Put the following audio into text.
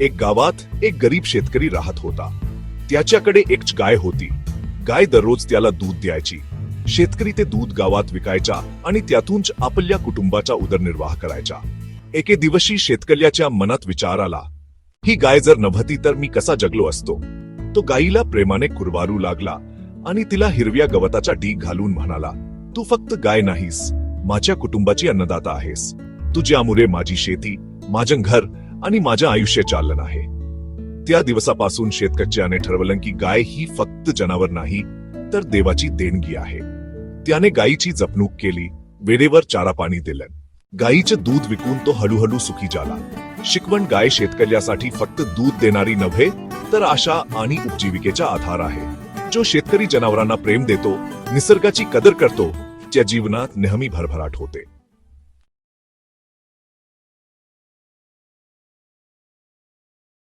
एक गावात एक गरीब शेतकरी राहत होता. त्याच्याकडे एक गाय होती. गाय दररोज त्याला दूध द्यायची. शेतकरी ते दूध गावात विकायचा आणि त्यातूनच आपल्या कुटुंबाचा उदरनिर्वाह करायचा. एके दिवशी शेतकऱ्याच्या मनात विचार आला, ही गाय जर नव्हती तर मी कसा जगलो असतो. तो गायीला प्रेमाने कुरवारू लागला आणि तिला हिरव्या गवताचा ढीग घालून म्हणाला, तू फक्त गाय नाहीस, माझ्या कुटुंबाची अन्नदाता आहेस. तुझ्यामुळे माझी शेती, माझं घर आणि माझं आयुष्य चाललं आहे. त्या दिवसापासून शेतकऱ्याने ठरवलं की गाय ही फक्त जनावर नाही तर देवाची देणगी आहे. त्याने गायीची जपणूक केली, वेळेवर चारा पाणी दिलं. गायीचं दूध विकून तो हळूहळू सुखी झाला. शिकवण, गाय शेतकऱ्यासाठी फक्त दूध देणारी नव्हे तर आशा आणि उपजीविकेचा आधार आहे. जो शेतकरी जनावरांना प्रेम देतो, निसर्गाची कदर करतो, त्या जीवनात नेहमी भरभराट होते.